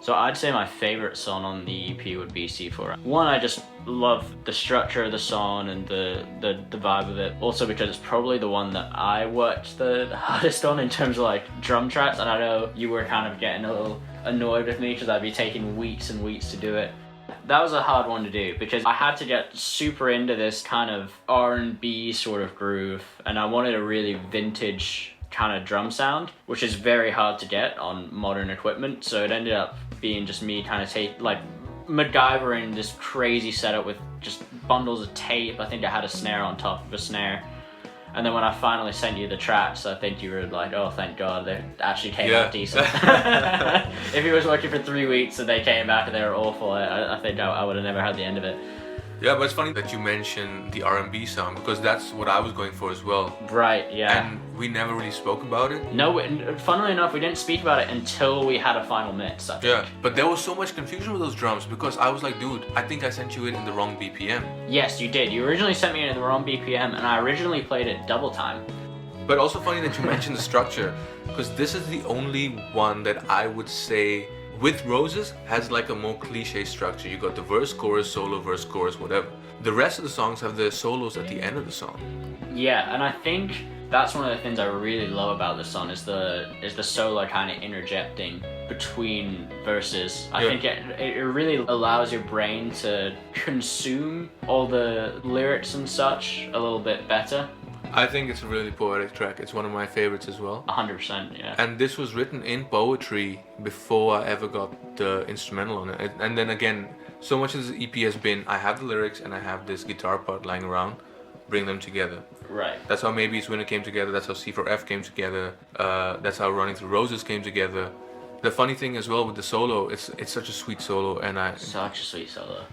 So I'd say my favorite song on the EP would be C4F. One, I just love the structure of the song and the vibe of it. Also because it's probably the one that I worked the hardest on in terms of like drum tracks. And I know you were kind of getting a little annoyed with me because I'd be taking weeks and weeks to do it. That was a hard one to do because I had to get super into this kind of R&B sort of groove, and I wanted a really vintage kind of drum sound, which is very hard to get on modern equipment. So it ended up being just me kind of MacGyvering this crazy setup with just bundles of tape. I think I had a snare on top of a snare. And then when I finally sent you the tracks, I think you were like, oh, thank God, they actually came out decent. If he was working for 3 weeks and they came back and they were awful, I think I would have never had the end of it. Yeah, but it's funny that you mentioned the R&B sound, because that's what I was going for as well. Right, yeah. And we never really spoke about it. No, funnily enough, we didn't speak about it until we had a final mix, I think. Yeah, but there was so much confusion with those drums because I was like, dude, I think I sent you it in the wrong BPM. Yes, you did. You originally sent me in the wrong BPM, and I originally played it double time. But also funny that you mentioned the structure, because this is the only one that I would say with Roses has like a more cliche structure. You got the verse, chorus, solo, verse, chorus, whatever. The rest of the songs have the solos at the end of the song. Yeah, and I think that's one of the things I really love about this song is the solo kind of interjecting between verses. I think it really allows your brain to consume all the lyrics and such a little bit better. I think it's a really poetic track. It's one of my favorites as well. 100%, yeah. And this was written in poetry before I ever got the instrumental on it. And then again, so much of this EP has been, I have the lyrics and I have this guitar part lying around, bring them together. Right. That's how Maybe It's Winter came together, that's how C4F came together, that's how Running Through Roses came together. The funny thing as well with the solo, it's such a sweet solo, and such a sweet solo.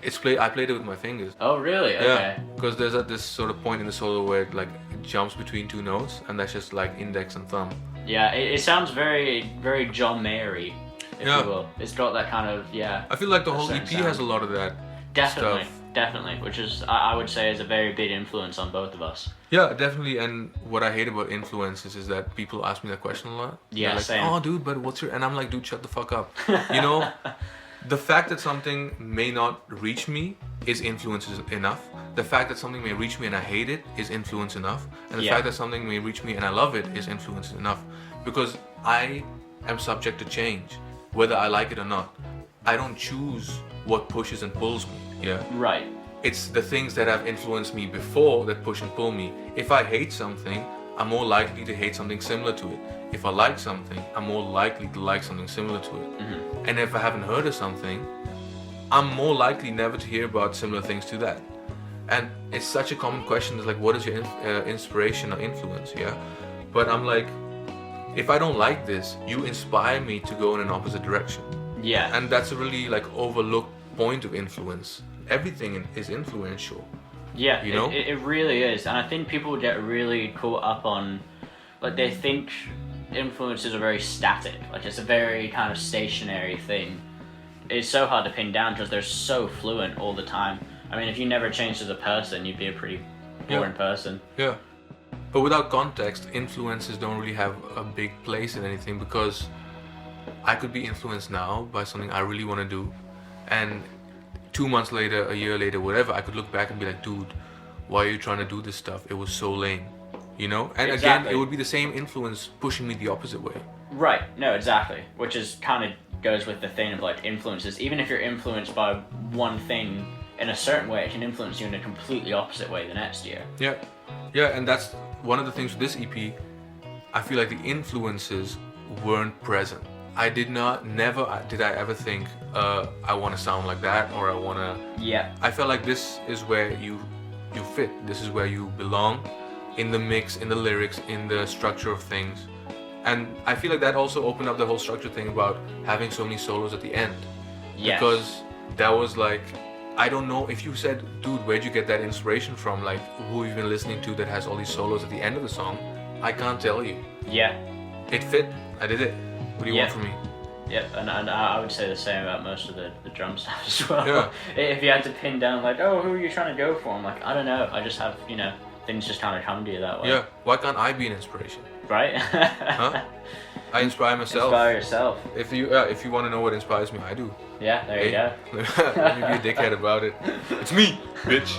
I played it with my fingers. Oh really? Okay. Yeah, because there's this sort of point in the solo where it jumps between two notes, and that's just like index and thumb. Yeah, it sounds very, very John Mayer-y, if you will. It's got that kind of I feel like the whole EP has a lot of that. Definitely, stuff. Definitely, which is I would say is a very big influence on both of us. Yeah, definitely. And what I hate about influences is that people ask me that question a lot. Yeah, like, same. Oh, dude, but what's your? And I'm like, dude, shut the fuck up. You know, the fact that something may not reach me is influence enough. The fact that something may reach me and I hate it is influence enough. And the fact that something may reach me and I love it is influence enough. Because I am subject to change, whether I like it or not. I don't choose what pushes and pulls me. Yeah. Right. It's the things that have influenced me before that push and pull me. If I hate something, I'm more likely to hate something similar to it. If I like something, I'm more likely to like something similar to it. Mm-hmm. And if I haven't heard of something, I'm more likely never to hear about similar things to that. And it's such a common question. It's like, what is your inspiration or influence? Yeah. But I'm like, if I don't like this, you inspire me to go in an opposite direction. Yeah. And that's a really overlooked point of influence. Everything is influential. Yeah, you know? It really is. And I think people get really caught up on, they think influences are very static. It's a very kind of stationary thing. It's so hard to pin down because they're so fluent all the time. I mean, if you never changed as a person, you'd be a pretty boring person. Yeah. But without context, influences don't really have a big place in anything, because I could be influenced now by something I really want to do, and 2 months later, a year later, whatever, I could look back and be like, dude, why are you trying to do this stuff? It was so lame, you know? And again, it would be the same influence pushing me the opposite way. Right, no, exactly. Which is kind of goes with the thing of influences. Even if you're influenced by one thing in a certain way, it can influence you in a completely opposite way the next year. Yeah, yeah, and that's one of the things with this EP. I feel like the influences weren't present. Never did I ever think, I want to sound like that, or I want to... Yeah. I felt like this is where you fit. This is where you belong, in the mix, in the lyrics, in the structure of things. And I feel like that also opened up the whole structure thing about having so many solos at the end. Yes. Because that was I don't know if you said, dude, where'd you get that inspiration from? Who you've been listening to that has all these solos at the end of the song? I can't tell you. Yeah. It fit. I did it. What do you want from me? Yep, and I would say the same about most of the drum stuff as well. Yeah. If you had to pin down who are you trying to go for? I'm I don't know. I just have, things just kind of come to you that way. Yeah. Why can't I be an inspiration? Right? Huh? I inspire myself. Inspire yourself. If you want to know what inspires me, I do. Yeah, there you go. Let me be a dickhead about it. It's me, bitch.